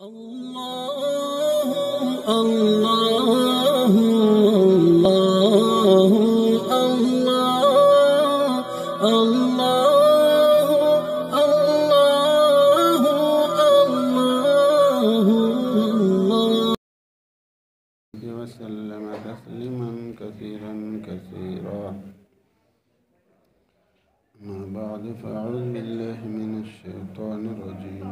अल्लाह अल्लाह अल्लाह अल्लाह अल्लाह अल्लाह अल्लाह वसल्लम तस्लीमन कसीरन कसीरा। अम्मा बाद फ़अऊज़ु बिल्लाहि मिनश शैतानिर रजीम।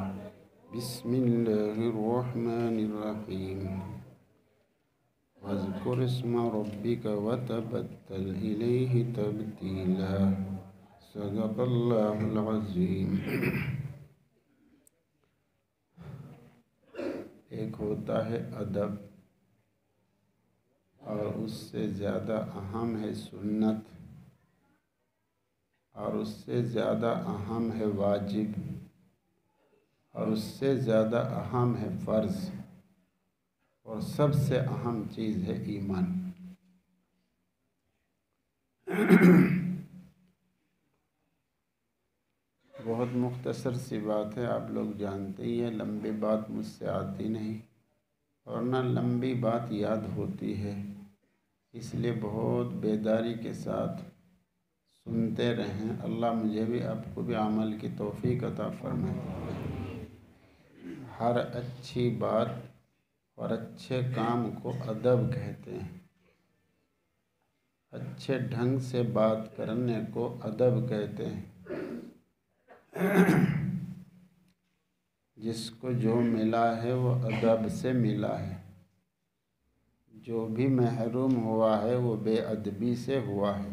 बिस्मिल्लाहिर्रहमानिर्रहीम। वज़्कुर इस्म रब्बिक वतबत्तल इलैहि तब्तीला। सदक़ल्लाहुल अज़ीम। एक होता है अदब और उससे ज़्यादा अहम है सुन्नत और उससे ज़्यादा अहम है वाजिब और उससे ज़्यादा अहम है फ़र्ज़ और सबसे अहम चीज़ है ईमान। बहुत मुख्तसर सी बात है, आप लोग जानते ही हैं। लंबी बात मुझसे आती नहीं और ना लंबी बात याद होती है, इसलिए बहुत बेदारी के साथ सुनते रहें। अल्लाह मुझे भी आपको भी अमल की तौफीक अता फरमाए। हर अच्छी बात और अच्छे काम को अदब कहते हैं। अच्छे ढंग से बात करने को अदब कहते हैं। जिसको जो मिला है वो अदब से मिला है। जो भी महरूम हुआ है वो बेअदबी से हुआ है।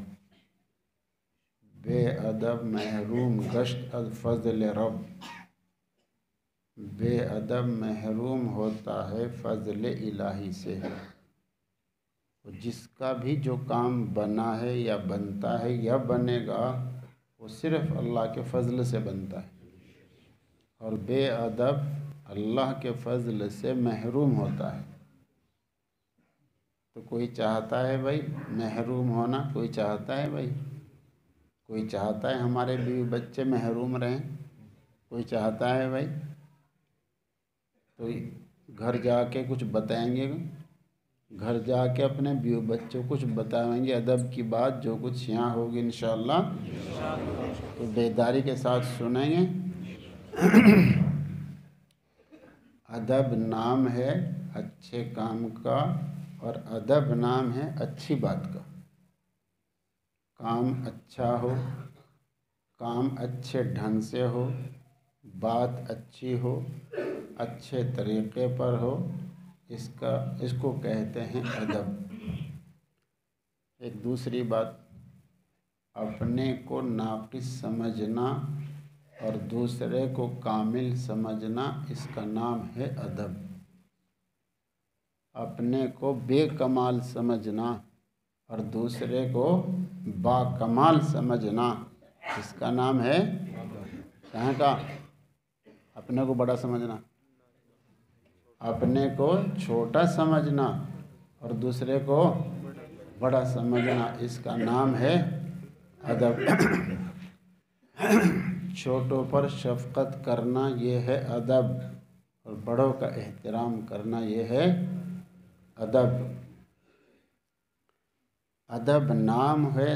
बेअदब महरूम गश्त अज़ फ़ज़्ल रब। बेअदब महरूम होता है फ़ज़्ल इलाही से। जिसका भी जो काम बना है या बनता है या बनेगा वो सिर्फ़ अल्लाह के फ़ज़्ल से बनता है और बेअदब अल्लाह के फ़ज़्ल से महरूम होता है। तो कोई चाहता है भाई महरूम होना? कोई चाहता है भाई? कोई चाहता है हमारे बीवी बच्चे महरूम रहें? कोई चाहता है भाई? तो घर जाके कुछ बताएंगे, घर जाके अपने बीवी बच्चों कुछ बताएंगे अदब की बात, जो कुछ यहाँ होगी इंशाअल्लाह तो बेदारी के साथ सुनेंगे। अदब नाम है अच्छे काम का और अदब नाम है अच्छी बात का। काम अच्छा हो, काम अच्छे ढंग से हो, बात अच्छी हो, अच्छे तरीक़े पर हो, इसको कहते हैं अदब। एक दूसरी बात, अपने को नाक़िस समझना और दूसरे को कामिल समझना, इसका नाम है अदब। अपने को बेकमाल समझना और दूसरे को बाकमाल समझना, इसका नाम है कहाँ का? अपने को बड़ा समझना, अपने को छोटा समझना और दूसरे को बड़ा समझना, इसका नाम है अदब। छोटों पर शफ़क़त करना ये है अदब और बड़ों का एहतराम करना ये है अदब। अदब नाम है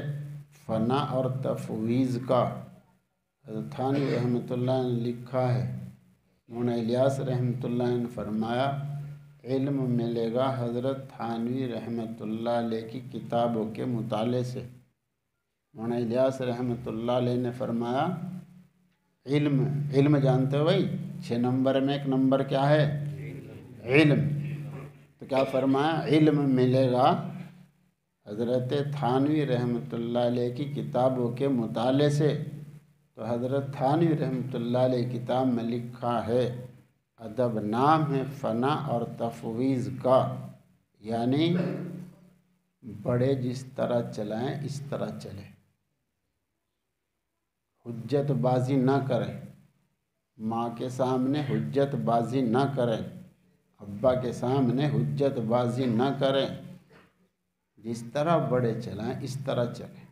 फ़ना और तफ़वीज़ का। थानवी रहमतुल्लाह ने लिखा है, मौलाना इलियास रहमतुल्लाह ने फरमाया, इल्म मिलेगा हज़रत थानवी रहमतुल्लाह अलैह की किताबों के मुताले से। मौलाना इलियास रहमतुल्लाह अलैह ने फरमाया, इल्म जानते हो भाई, 6 नंबर में एक नंबर क्या है? इल्म। तो क्या फरमाया? इल्म मिलेगा हज़रत थानवी रहमतुल्लाह अलैह की किताबों के मुताले से। तो हज़रत थानवी रहमतुल्लाह अलैह किताब में लिखा है, अदब नाम है फ़ना और तफ़वीज़ का, यानी बड़े जिस तरह चलाएं इस तरह चले। हुज्जतबाज़ी ना करें, माँ के सामने हुज्जतबाज़ी ना करें, अब्बा के सामने हुज्जतबाज़ी ना करें। जिस तरह बड़े चलाएं इस तरह चलें।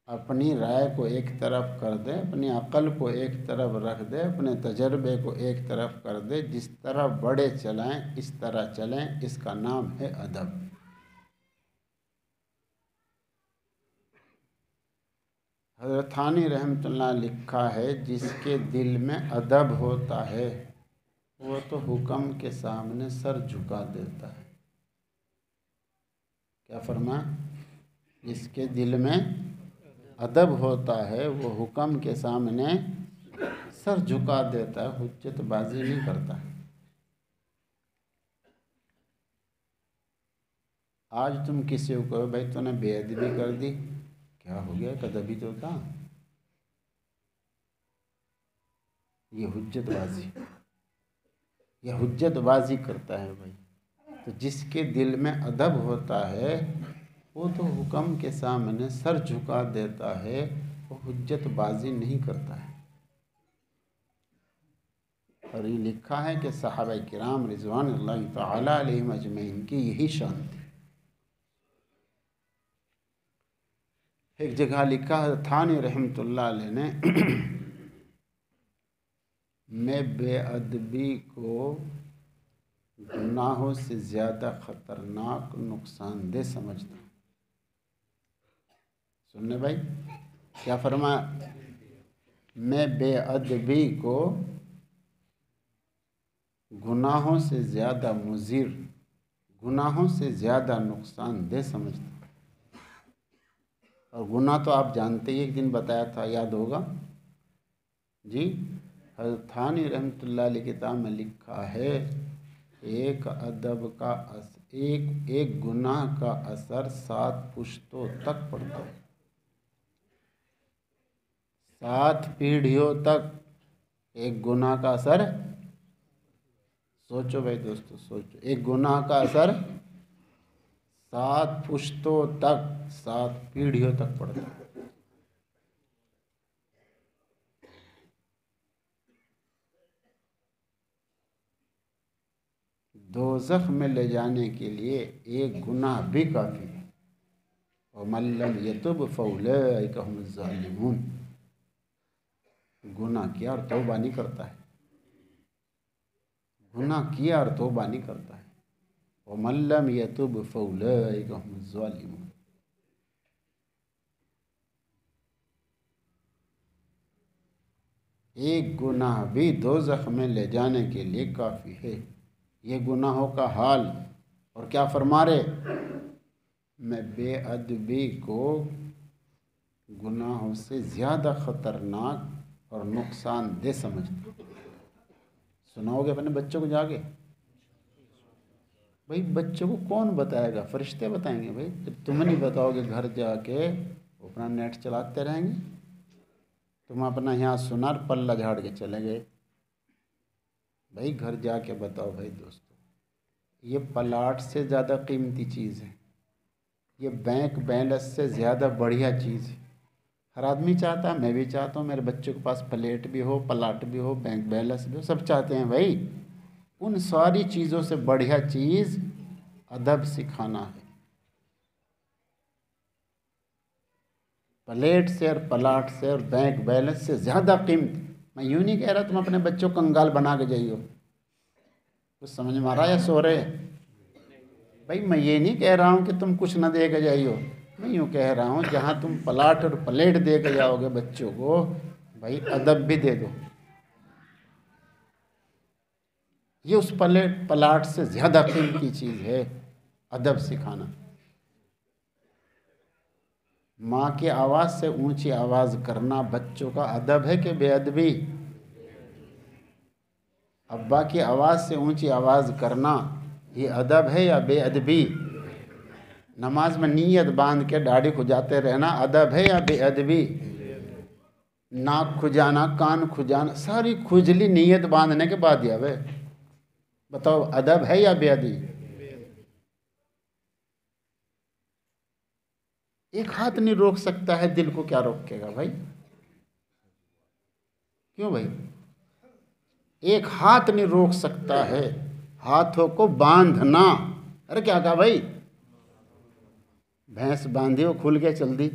अपनी राय को एक तरफ कर दे, अपनी अक्ल को एक तरफ रख दे, अपने तजर्बे को एक तरफ कर दे, जिस तरह बड़े चलाएं इस तरह चलें, इसका नाम है अदब। हज़रत थानी रहमतुल्लाह लिखा है, जिसके दिल में अदब होता है वो तो हुक्म के सामने सर झुका देता है। क्या फरमा? जिसके दिल में अदब होता है वो हुक्म के सामने सर झुका देता है, हुज्जतबाजी नहीं करता। आज तुम किसी को कहो भाई तूने बेअदबी कर दी, क्या हो गया, कदबी तो था, ये हुज्जतबाजी करता है भाई। तो जिसके दिल में अदब होता है वो तो हुक्म के सामने सर झुका देता है, वो हुज्जतबाजी नहीं करता है। और ये लिखा है कि सहाबा किराम रिज़वानुल्लाहि तआला अलैहिम अजमईन की यही शान थी। एक जगह लिखा है थानी रहमतुल्लाह अलैह ने मैं बेअदबी को गुनाहों से ज़्यादा ख़तरनाक नुकसानदेह समझता हूँ। सुनने भाई क्या फरमाया? मैं बेअदबी को गुनाहों से ज़्यादा मुज़िर, गुनाहों से ज़्यादा नुकसानदेह समझता हूँ। और गुनाह तो आप जानते ही, एक दिन बताया था, याद होगा जी। हज़रत थानी रहमतुल्लाह अलैह किताब में लिखा है, एक अदब का एक गुनाह का असर 7 पुश्तों तक पड़ता है, 7 पीढ़ियों तक एक गुनाह का असर। सोचो भाई दोस्तों, सोचो, एक गुनाह का असर 7 पुश्तों तक, 7 पीढ़ियों तक पड़ता है। दोज़ख में ले जाने के लिए एक गुनाह भी काफ़ी है। और मल्लम यतुब फउलाइका हुमुज़ ज़ालिमून। गुनाह किया और तौबा नहीं करता है, गुनाह किया और तौबा नहीं करता है। और मल्लम यतुब फउलाइका हुमुज़ ज़ालिमून। एक गुनाह भी दोज़ख में ले जाने के लिए काफ़ी है। ये गुनाहों का हाल। और क्या फरमा रहे? मैं बेअदबी को गुनाहों से ज़्यादा ख़तरनाक और नुकसानदेह समझता। सुनाओगे अपने बच्चों को जाके? भाई बच्चों को कौन बताएगा? फरिश्ते बताएंगे भाई। जब तुम नहीं बताओगे घर जाके, वो अपना नेट चलाते रहेंगे। तुम अपना यहाँ सुनार पल्ला झाड़ के चले गए, भाई घर जाके बताओ। भाई दोस्तों, ये प्लाट से ज़्यादा कीमती चीज़ है, ये बैंक बैलेंस से ज़्यादा बढ़िया चीज़ है। हर आदमी चाहता है, मैं भी चाहता हूँ मेरे बच्चों के पास प्लेट भी हो, प्लाट भी हो, बैंक बैलेंस भी हो, सब चाहते हैं भाई। उन सारी चीज़ों से बढ़िया चीज़ अदब सिखाना है। प्लेट से और प्लाट से और बैंक बैलेंस से ज़्यादा कीमती। मैं यूँ नहीं कह रहा तुम अपने बच्चों को कंगाल बना के जाइयो, कुछ समझ में आ रहा है या सो रहे? भाई मैं ये नहीं कह रहा हूँ कि तुम कुछ ना दे के जाइयो। मैं यूँ कह रहा हूँ जहाँ तुम प्लाट और प्लेट दे के जाओगे बच्चों को, भाई अदब भी दे दो। ये उस प्लाट से ज़्यादा कीमती चीज़ है, अदब सिखाना। माँ की आवाज़ से ऊंची आवाज़ करना बच्चों का अदब है कि बेअदबी? अब्बा की आवाज़ से ऊंची आवाज़ करना ये अदब है या बेअदबी? नमाज में नीयत बांध के दाढ़ी खुजाते रहना अदब है या बेअदबी? नाक खुजाना, कान खुजाना, सारी खुजली नीयत बांधने के बाद या वे बताओ अदब है या बेअदबी? एक हाथ नहीं रोक सकता है, दिल को क्या रोकेगा भाई? क्यों भाई? एक हाथ नहीं रोक सकता है, हाथों को बांधना। अरे क्या कहा भाई? भैंस बांधी हो खुल के चल दी,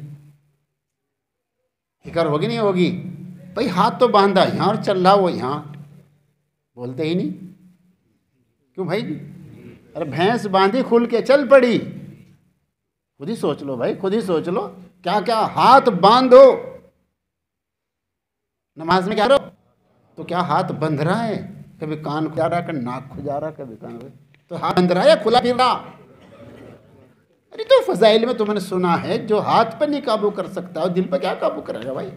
फिक्र होगी नहीं होगी? भाई हाथ तो बांधा यहाँ और चल रहा वो यहाँ, बोलते ही नहीं क्यों भाई? अरे भैंस बांधी खुल के चल पड़ी, खुद ही सोच लो भाई, खुद ही सोच लो, क्या क्या हाथ बांधो नमाज में, क्या करो तो क्या हाथ बंध रहा है? कभी कान खुजा रहा, कभी नाक खुजा रहा, कभी कान, तो हाथ बंध रहा है या खुला फिर रहा? अरे तो फजाइल में तुमने सुना है जो हाथ पर नहीं काबू कर सकता, और दिल पर क्या काबू करेगा भाई?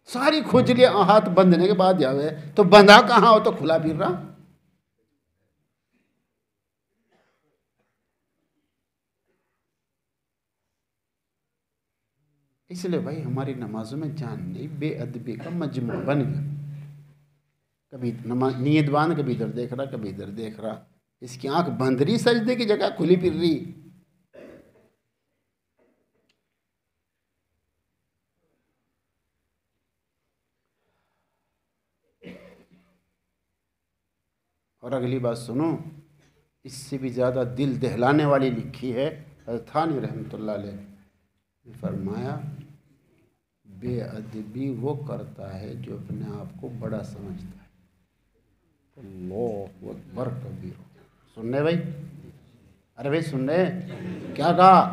सारी खुजली हाथ बंधने के बाद जावे, तो बंधा कहाँ हो तो खुला फिर रहा। इसलिए भाई हमारी नमाजों में जान नहीं, बेअदबी का मजमू बन गया। कभी नमाज नीयत बांध, कभी इधर देख रहा, कभी इधर देख रहा, इसकी आंख बंद रही सजदे की जगह खुली फिर रही। और अगली बात सुनो, इससे भी ज़्यादा दिल दहलाने वाली लिखी है हज़रत थानवी रहमतुल्लाह अलैह ने फरमाया, बेअदबी वो करता है जो अपने आप को बड़ा समझता है। अल्लाहु अकबर कबीर। सुन रहे भाई? अरे भाई सुन रहे? क्या कहा?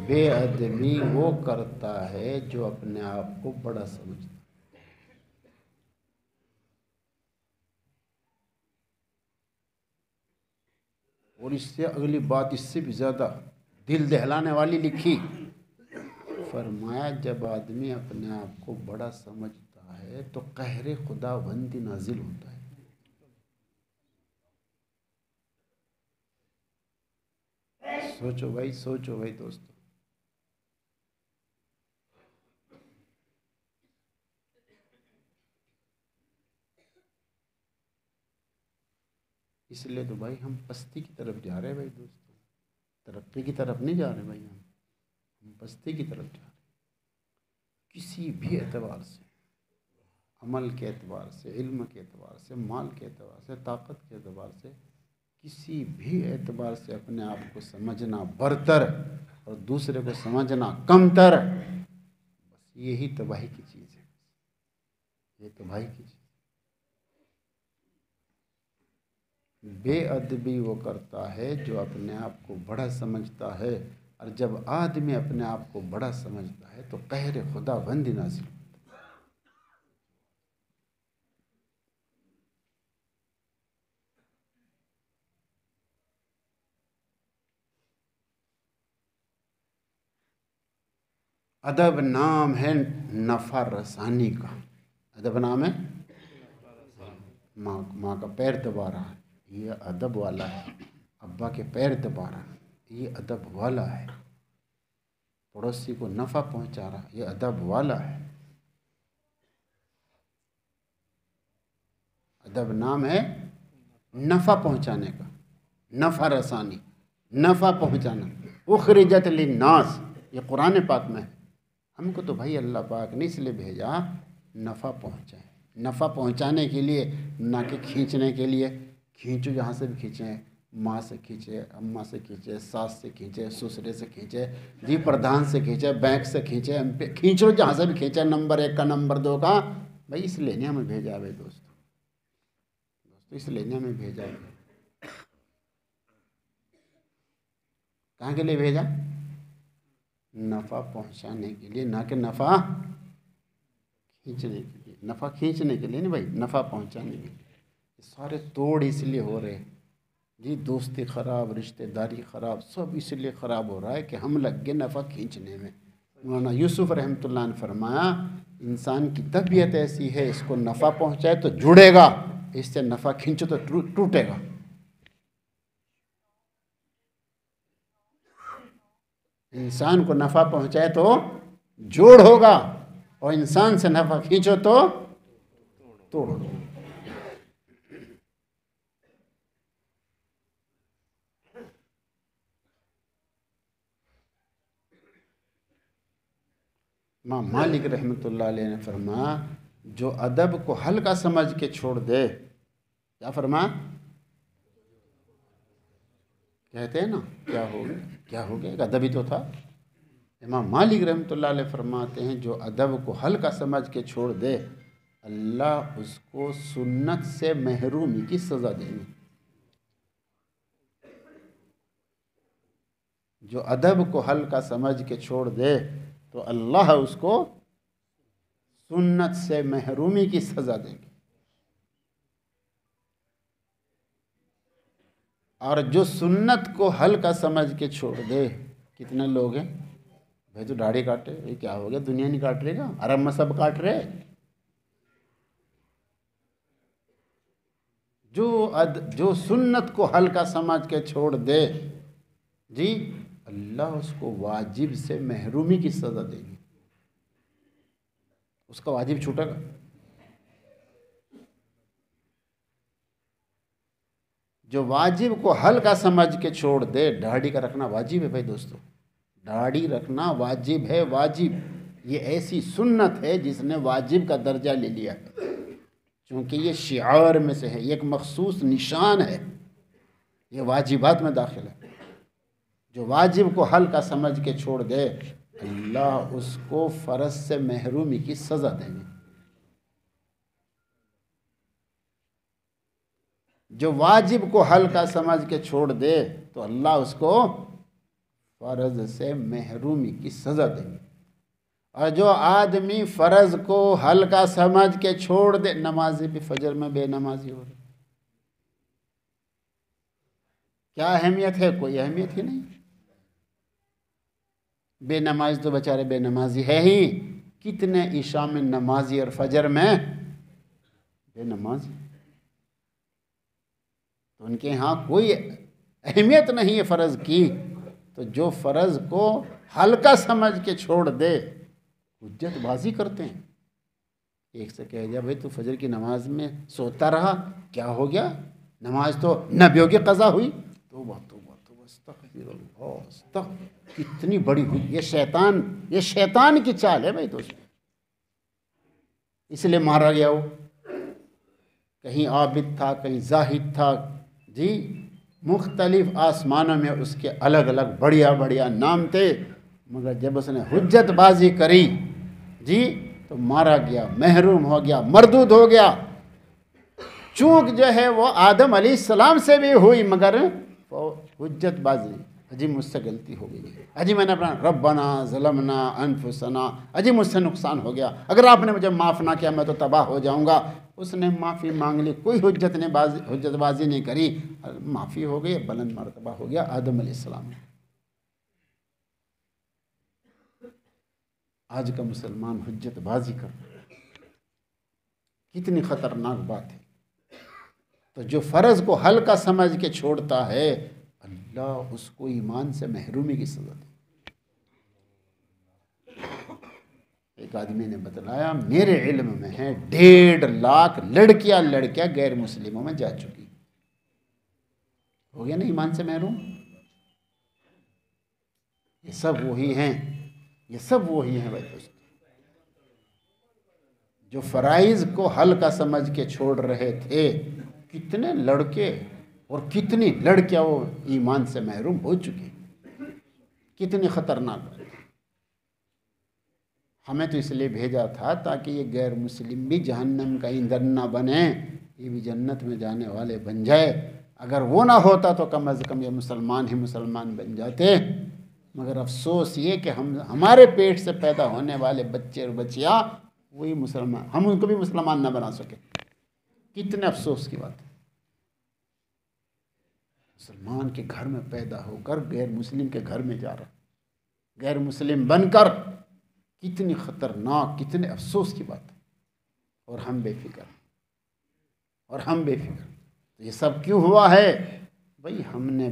बेअदबी वो करता है जो अपने आप को बड़ा समझता है। और इससे अगली बात इससे भी ज़्यादा दिल दहलाने वाली लिखी, फरमाया जब आदमी अपने आप को बड़ा समझता है तो कहरे खुदाबंदी नाजिल होता है। सोचो भाई, सोचो भाई दोस्तों। इसलिए तो भाई हम पस्ती की तरफ जा रहे हैं भाई दोस्तों, तरक्की की तरफ नहीं जा रहे भाई, हम पस्ती की तरफ जा रहे हैं। किसी भी एतबार से, अमल के एतबार से, इल्म के एतबार से, माल के एतबार से, ताकत के एतबार से, किसी भी एतबार से अपने आप को समझना बरतर और दूसरे को समझना कमतर, बस यही तबाही की चीज़ है, ये तबाही की चीज़। बेअदबी वो करता है जो अपने आप को बड़ा समझता है, और जब आदमी अपने आप को बड़ा समझता है तो कहर खुदाबंदी नाज़िल। अदब नाम है नफ़ा रसानी का, अदब नाम है, माँ का पैर दबा रहा है, ये अदब वाला है। अब्बा के पैर दबा रहा है, ये अदब वाला है। पड़ोसी को नफ़ा पहुंचा रहा, ये अदब वाला है। अदब नाम है नफ़ा पहुंचाने का, नफ़ा रसानी, नफ़ा पहुंचाना। उखरिजत लिन्नास, ये कुरान पाक में है। हमको तो भाई अल्लाह पाक ने इसलिए भेजा नफ़ा पहुंचाए, नफ़ा पहुंचाने के लिए, ना कि खींचने के लिए। खींचो जहाँ से भी खींचें, माँ से खींचे, अम्मा से खींचे, सास से खींचे, ससुरे से खींचे, जी प्रधान से खींचे, बैंक से खींचे, खींचो जहाँ से भी खींचे, नंबर 1 का, नंबर 2 का। भाई इसलिए नहीं हमें भेजा भाई दोस्तों, इसलिए नहीं हमें भेजा है। कहाँ के लिए भेजा? नफ़ा पहुँचाने के लिए, ना कि नफ़ा खींचने के लिए। नफ़ा खींचने के लिए नहीं भाई, नफ़ा पहुँचाने के लिए। सारे तोड़ इसलिए हो रहे जी, दोस्ती ख़राब, रिश्तेदारी ख़राब, सब इसलिए ख़राब हो रहा है कि हम लग गए नफ़ा खींचने में। मौलाना यूसुफ रहमतुल्लाह ने फरमाया, इंसान की तबीयत ऐसी है, इसको नफ़ा पहुँचाए तो जुड़ेगा, इससे नफ़ा खींचो तो टूटेगा। इंसान को नफ़ा पहुँचाए तो जोड़ होगा, और इंसान से नफ़ा खींचो तो तोड़ होगा। इमाम मालिक रहमतुल्लाह अलैह ने फरमाया, जो अदब को हल्का समझ के छोड़ दे, क्या फरमाया? कहते हैं ना, क्या हो गया, क्या हो गया, एक अदब ही तो था, इमाम मालिक रहमतुल्लाह अलैह फरमाते हैं जो अदब को हल्का समझ के छोड़ दे अल्लाह उसको सुन्नत से महरूमी की सज़ा देंगे। जो अदब को हल्का समझ के छोड़ दे तो अल्लाह उसको सुन्नत से महरूमी की सज़ा देंगे। और जो सुन्नत को हल्का समझ के छोड़ दे, कितने लोग हैं भाई तो दाढ़ी काटे, ये क्या हो गया, दुनिया नहीं काट रहेगा, अरब में सब काट रहे। जो सुन्नत को हल्का समझ के छोड़ दे जी अल्लाह उसको वाजिब से महरूमी की सज़ा देगी, उसका वाजिब छूटेगा। जो वाजिब को हल्का समझ के छोड़ दे, दाढ़ी का रखना वाजिब है भाई दोस्तों, दाढ़ी रखना वाजिब है, वाजिब। ये ऐसी सुन्नत है जिसने वाजिब का दर्जा ले लिया है, क्योंकि ये शिआर में से है, ये एक मखसूस निशान है, ये वाजिबात में दाखिल है। जो वाजिब को हल्का समझ के छोड़ दे अल्लाह उसको फ़र्ज से महरूमी की सज़ा देंगे। जो वाजिब को हल्का समझ के छोड़ दे तो अल्लाह उसको फ़र्ज से महरूमी की सज़ा देंगे। और जो आदमी फ़र्ज को हल्का समझ के छोड़ दे, नमाजी भी फजर में बेनमाजी हो रही, क्या अहमियत है? कोई अहमियत ही नहीं। बेनमाज तो बेचारे बेनमाजी है ही, कितने ईशा में नमाजी और फजर में बेनमाजी, तो उनके यहाँ कोई अहमियत नहीं है फ़र्ज़ की। तो जो फ़र्ज़ को हल्का समझ के छोड़ दे हुज्जतबाजी करते हैं। एक से कह दिया भाई तू फजर की नमाज में सोता रहा, क्या हो गया, नमाज तो नबियों की क़ज़ा हुई। तौबा तौबा तौबा, अस्तग़फिरुल्लाह, कितनी बड़ी हुई। ये शैतान की चाल है भाई दोस्तों, इसलिए मारा गया वो। कहीं आबिद था, कहीं जाहिद था जी, मुख्तलिफ आसमानों में उसके अलग अलग बढ़िया बढ़िया नाम थे, मगर जब उसने हुज्जतबाजी करी जी तो मारा गया, महरूम हो गया, मरदूद हो गया। चूक जो है वो आदम अलैहिस्सलाम से भी हुई, मगर हुज्जतबाजी, अजी मुझसे गलती हो गई, अजी मैंने अपना रब्बना ज़लमना अनफुसना, अजी मुझसे नुकसान हो गया, अगर आपने मुझे माफ़ ना किया मैं तो तबाह हो जाऊंगा। उसने माफ़ी मांग ली, कोई हुज्जतबाजी नहीं करी, माफ़ी हो गई, बुलंद मर्तबा हो गया आदम अलैहिस्सलाम। आज का मुसलमान हुज्जतबाजी कर, कितनी ख़तरनाक बात है। तो जो फ़र्ज़ को हल्का समझ के छोड़ता है अल्लाह उसको ईमान से महरूमी की सज़ा दे। एक आदमी ने बतलाया मेरे इल्म में है 1.5 लाख लड़कियां गैर मुस्लिमों में जा चुकी, हो गया ना ईमान से महरूम। ये सब वही हैं, ये सब वही हैं भाई दोस्तों, जो फ़राइज़ को हल्का समझ के छोड़ रहे थे। कितने लड़के और कितनी लड़कियां वो ईमान से महरूम हो चुकी, कितनी ख़तरनाक। हमें तो इसलिए भेजा था ताकि ये गैर मुस्लिम भी जहन्नम का ईंधन ना बने, ये भी जन्नत में जाने वाले बन जाए। अगर वो ना होता तो कम अज़ कम ये मुसलमान ही मुसलमान बन जाते। मगर अफसोस ये कि हमारे पेट से पैदा होने वाले बच्चे और बच्चियाँ वही मुसलमान, हम उनको भी मुसलमान ना बना सके। कितने अफसोस की बात है, मुसलमान के घर में पैदा होकर गैर मुस्लिम के घर में जा रहा, गैर मुस्लिम बनकर, कितनी ख़तरनाक, कितने अफसोस की बात है। और हम बेफिक्र, तो ये सब क्यों हुआ है भाई? हमने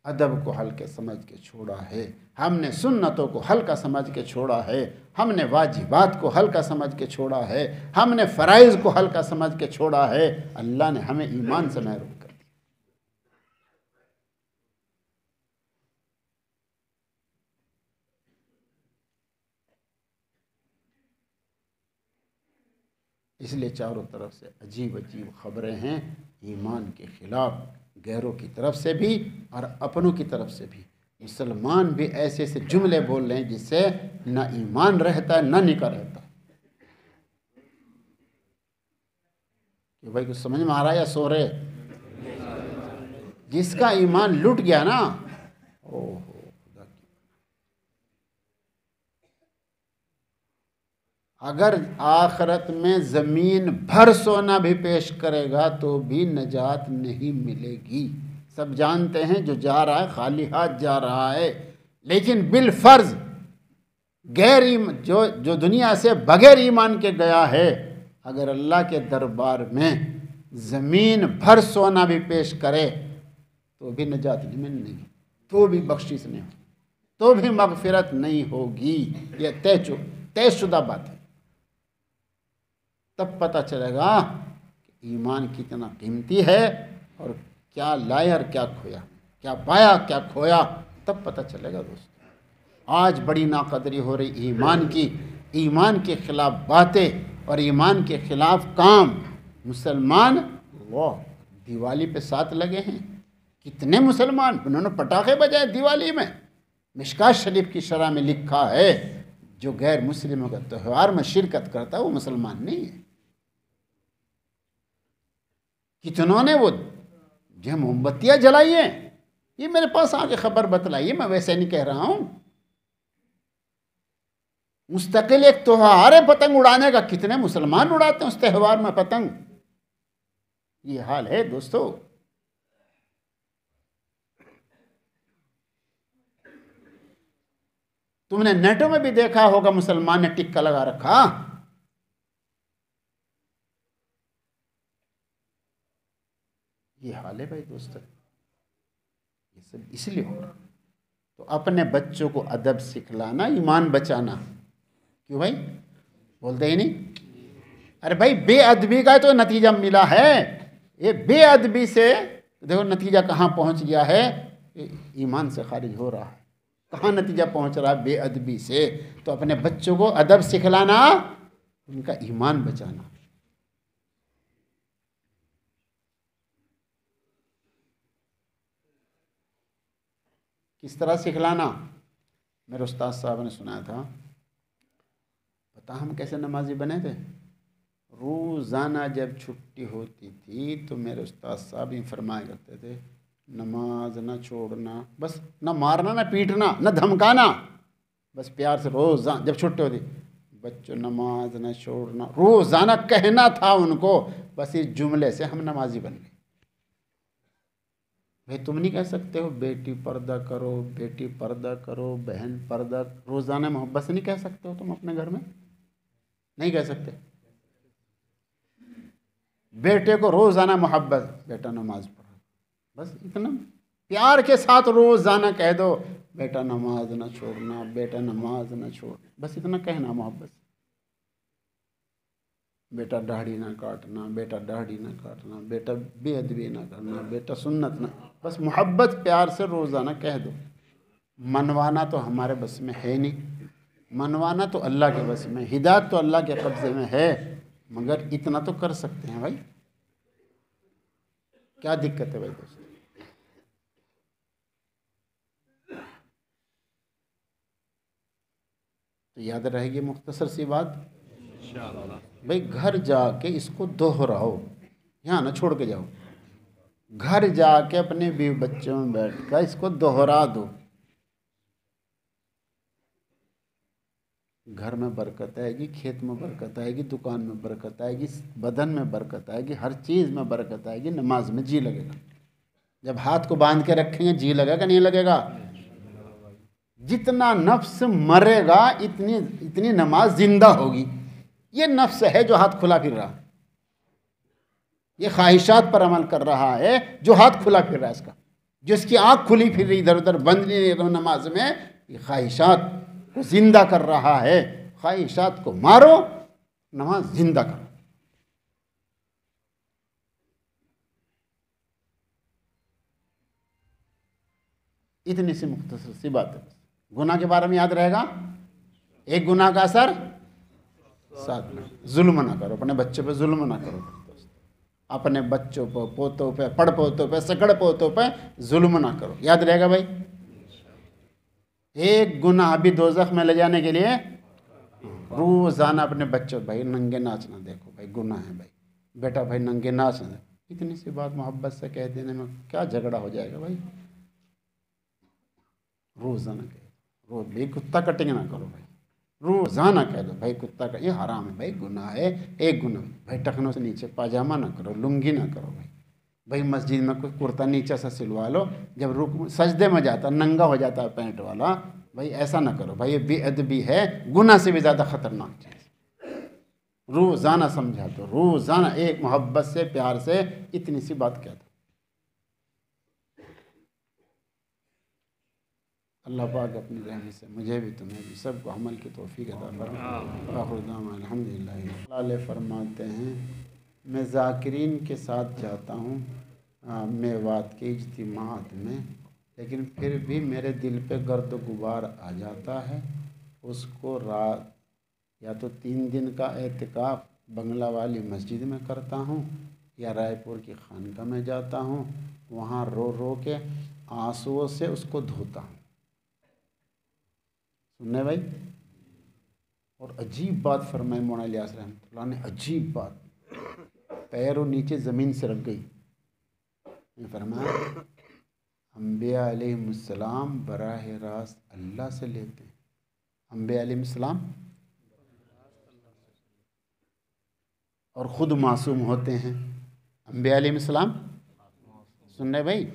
अदब को हल्के समझ के छोड़ा है, हमने सुन्नतों को हल्का समझ के छोड़ा है, हमने वाजिबात को हल्का समझ के छोड़ा है, हमने फ़राइज़ को हल्का समझ के छोड़ा है। अल्लाह ने हमें ईमान से महरूम कर दिया। इसलिए चारों तरफ से अजीब अजीब ख़बरें हैं ईमान के ख़िलाफ़, गैरों की तरफ से भी और अपनों की तरफ से भी। मुसलमान भी ऐसे ऐसे जुमले बोल रहे हैं जिससे ना ईमान रहता है ना निका रहता है। कि भाई कुछ समझ में आ रहा है या सो रहे? जिसका ईमान लुट गया ना, ओहो, अगर आखिरत में ज़मीन भर सोना भी पेश करेगा तो भी नजात नहीं मिलेगी। सब जानते हैं जो जा रहा है खाली हाथ जा रहा है, लेकिन बिल फर्ज जो दुनिया से बगैर ईमान के गया है, अगर अल्लाह के दरबार में ज़मीन भर सोना भी पेश करे तो भी नजात नहीं मिलेगी, तो भी बख्शिश नहीं होगी, तो भी मगफिरत नहीं होगी। यह तयशुदा बात है। तब पता चलेगा कि ईमान कितना कीमती है और क्या लाया और क्या खोया, क्या पाया क्या खोया, तब पता चलेगा दोस्तों। आज बड़ी नाकदरी हो रही ईमान की, ईमान के खिलाफ बातें और ईमान के खिलाफ काम। मुसलमान वो दिवाली पे साथ लगे हैं। कितने मुसलमान, उन्होंने पटाखे बजाए दिवाली में। मिशकात शरीफ की शरह में लिखा है जो गैर मुस्लिमों का त्यौहार में शिरकत करता है वो मुसलमान नहीं है। कितनों ने वो जो मोमबत्तियां जलाई हैं, ये मेरे पास आके खबर बतलाई, मैं वैसे नहीं कह रहा हूं। मुस्तकिल एक त्योहार है पतंग उड़ाने का, कितने मुसलमान उड़ाते हैं उस त्यौहार में पतंग। ये हाल है दोस्तों। तुमने नेटों में भी देखा होगा मुसलमान ने टिक्का लगा रखा। ये हाल है भाई दोस्तों। ये सब इसलिए हो रहा। तो अपने बच्चों को अदब सिखलाना, ईमान बचाना। क्यों भाई बोलते ही नहीं? अरे भाई बेअदबी का तो नतीजा मिला है। ये बेअदबी से देखो नतीजा कहाँ पहुँच गया है, ईमान से खारिज हो रहा है। कहाँ नतीजा पहुँच रहा है? बेअदबी से। तो अपने बच्चों को अदब सिखलाना, उनका ईमान बचाना। किस तरह सिखलाना? मेरे उस्ताद साहब ने सुनाया था। पता हम कैसे नमाजी बने थे? रोज़ाना जब छुट्टी होती थी तो मेरे उस्ताद साहब ही फरमाया करते थे, नमाज न छोड़ना, बस न मारना न पीटना न धमकाना, बस प्यार से रोज़ाना जब छुट्टी होती, बच्चों नमाज न छोड़ना, रोज़ाना कहना था उनको। बस इस जुमले से हम नमाजी बन गए। भाई तुम नहीं कह सकते हो बेटी पर्दा करो, बेटी पर्दा करो, बहन पर्दा, रोज़ाना मोहब्बत से नहीं कह सकते हो तुम अपने घर में? नहीं कह सकते। बेटे को रोज़ाना मोहब्बत, बेटा नमाज पढ़ो, बस इतना प्यार के साथ रोज़ाना कह दो, बेटा नमाज ना छोड़ना, बेटा नमाज ना छोड़, बस इतना कहना मोहब्बत से। बेटा दाढ़ी ना काटना, बेटा दाढ़ी ना काटना, बेटा बेअदबी ना करना, बेटा सुन्नत ना, बस मोहब्बत प्यार से रोज़ाना कह दो। मनवाना तो हमारे बस में है नहीं, मनवाना तो अल्लाह के बस में, हिदायत तो अल्लाह के कब्ज़े में है, मगर इतना तो कर सकते हैं भाई। क्या दिक्कत है भाई दोस्तों? तो याद रहेगी मुख्तसर सी बात भाई, घर जाके इसको दोहराओ, यहाँ ना छोड़ के जाओ। घर जाके अपने बीवी बच्चों में बैठकर इसको दोहरा दो। घर में बरकत आएगी, खेत में बरकत आएगी, दुकान में बरकत आएगी, बदन में बरकत आएगी, हर चीज़ में बरकत आएगी। नमाज में जी लगेगा। जब हाथ को बांध के रखेंगे जी लगेगा नहीं लगेगा? जितना नफ्स मरेगा इतनी नमाज जिंदा होगी। ये नफ्स है जो हाथ खुला फिर रहा, ये ख्वाहिशात पर अमल कर रहा है जो हाथ खुला फिर रहा है इसका, जो इसकी आँख खुली फिर रही, इधर उधर बंद नहीं रही नमाज में, ये ख्वाहिशात को जिंदा कर रहा है। ख्वाहिशात को मारो, नमाज जिंदा करो। इतनी सी मुख्तसर सी बात है। गुनाह के बारे में याद रहेगा, एक गुनाह का असर साथ में, जुल्म ना करो, अपने बच्चों पे जुल्म ना करो, अपने बच्चों पे, पोतों पे, पड़ पोतों पे, सकड़ पोतों पे जुल्म ना करो। याद रहेगा भाई? एक गुनाह भी दोज़ख में ले जाने के लिए रोज़ाना अपने बच्चों, भाई नंगे नाचना देखो भाई गुनाह है, भाई बेटा भाई नंगे नाचना, इतनी सी बात मोहब्बत से कह देने में क्या झगड़ा हो जाएगा भाई। रोज़ाना कह दो, रोज भाई कुत्ता कटिंग ना करो भाई, रोज़ाना कह दो भाई कुत्ता का ये हराम है भाई, गुनाह है, एक गुनाह भाई टखनों से नीचे पाजामा ना करो, लुंगी ना करो भाई, भाई मस्जिद में कोई कुर्ता नीचे से सिलवा लो, जब रुक सजदे में जाता नंगा हो जाता है पैंट वाला, भाई ऐसा ना करो भाई, ये बेअदबी है, गुनाह से भी ज़्यादा ख़तरनाक चीज़। रोज़ाना समझा दो, रोज़ाना एक मोहब्बत से प्यार से इतनी सी बात कह दो। अल्लाह पाक अपनी रहमत से मुझे भी तुम्हें भी सबको अमल की तौफीक अता फरमाए। अल्हम्दुलिल्लाह फरमाते हैं मैं ज़ाकिरीन के साथ जाता हूँ मेवात के इज्तिमात में, लेकिन फिर भी मेरे दिल पे गर्द गुबार आ जाता है। उसको रात या तो 3 दिन का एतिकाफ़ बंगला वाली मस्जिद में करता हूँ या रायपुर की खानका में जाता हूँ, वहाँ रो रो के आंसुओं से उसको धोता हूँ। सुनने भाई, और अजीब बात फरमाए मौलाना इलियास रहमतुल्लाह ने, अजीब बात, पैरों नीचे ज़मीन से रख गई। फरमाया अंबिया अलैहिस्सलाम बराह रास्त अल्लाह से लेते हैं, अंबिया अलैहिस्सलाम और ख़ुद मासूम होते हैं। अंबिया अलैहिस्सलाम सुनने भाई,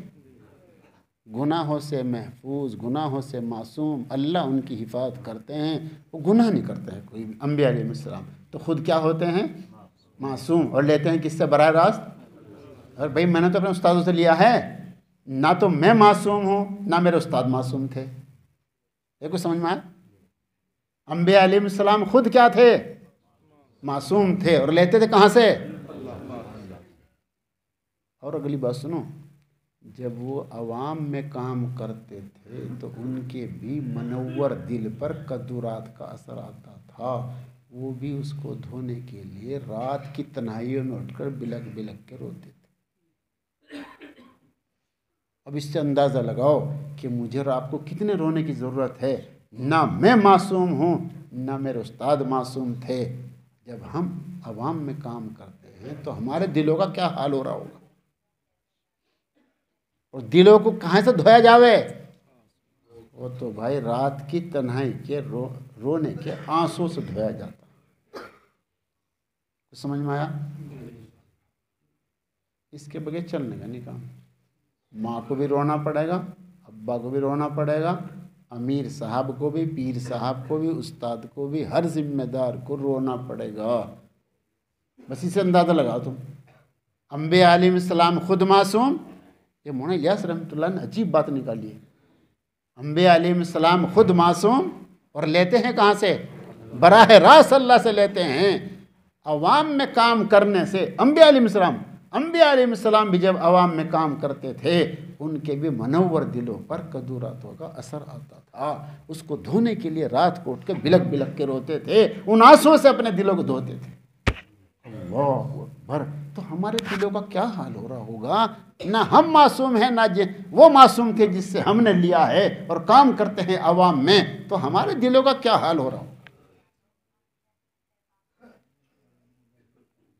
गुनाहों से महफूज, गुनाहों से मासूम, अल्लाह उनकी हिफाजत करते हैं, वो गुनाह नहीं करते हैं कोई भी। अंबिया अलैहिस्सलाम तो ख़ुद क्या होते हैं, मासूम, और लेते हैं किससे, बराह रास्त। और भाई मैंने तो अपने उस्तादों से लिया है, ना तो मैं मासूम हूँ ना मेरे उस्ताद मासूम थे। ये कुछ समझ में आया? अंबिया अलैहिस्सलाम खुद क्या थे, मासूम थे, और लेते थे कहाँ से। और अगली बात सुनो, जब वो अवाम में काम करते थे तो उनके भी मनव्वर दिल पर कद्दूरात का असर आता था, वो भी उसको धोने के लिए रात की तन्हाइयों में उठकर बिलक बिलक के रोते थे। अब इससे अंदाज़ा लगाओ कि मुझे और आपको कितने रोने की ज़रूरत है। ना मैं मासूम हूँ ना मेरे उस्ताद मासूम थे। जब हम अवाम में काम करते हैं तो हमारे दिलों का क्या हाल हो रहा होगा, और दिलों को कहाँ से धोया जावे, वो तो भाई रात की तन्हाई के रोने के आंसू से धोया जाता। तो समझ में आया? इसके बगैर चलने का नहीं काम। माँ को भी रोना पड़ेगा, अब्बा को भी रोना पड़ेगा, अमीर साहब को भी, पीर साहब को भी, उस्ताद को भी, हर जिम्मेदार को रोना पड़ेगा। बस इसे अंदाज़ा लगाओ तुम। अंबिया अलैहिस्सलाम खुद मासूम, ये मौलाना इलियास रहमतुल्लाह ने अजीब बात निकाली है। अंबिया अलैहिस्सलाम खुद मासूम और लेते हैं कहाँ से, बराह रास्त अल्लाह से लेते हैं। अवाम में काम करने से अंबिया अलैहिस्सलाम भी जब अवाम में काम करते थे उनके भी मनव्वर दिलों पर कद्दूरातों का असर आता था। उसको धोने के लिए रात को उठ के बिलक बिलक के रोते थे, उन आंसुओं से अपने दिलों को धोते थे। अल्लाह अकबर। तो हमारे दिलों का क्या हाल हो रहा होगा। ना हम मासूम हैं ना वो मासूम थे जिससे हमने लिया है, और काम करते हैं अवाम में, तो हमारे दिलों का क्या हाल हो रहा होगा।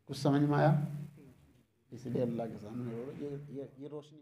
कुछ समझ में आया? इसलिए अल्लाह के सामने ये रोशनी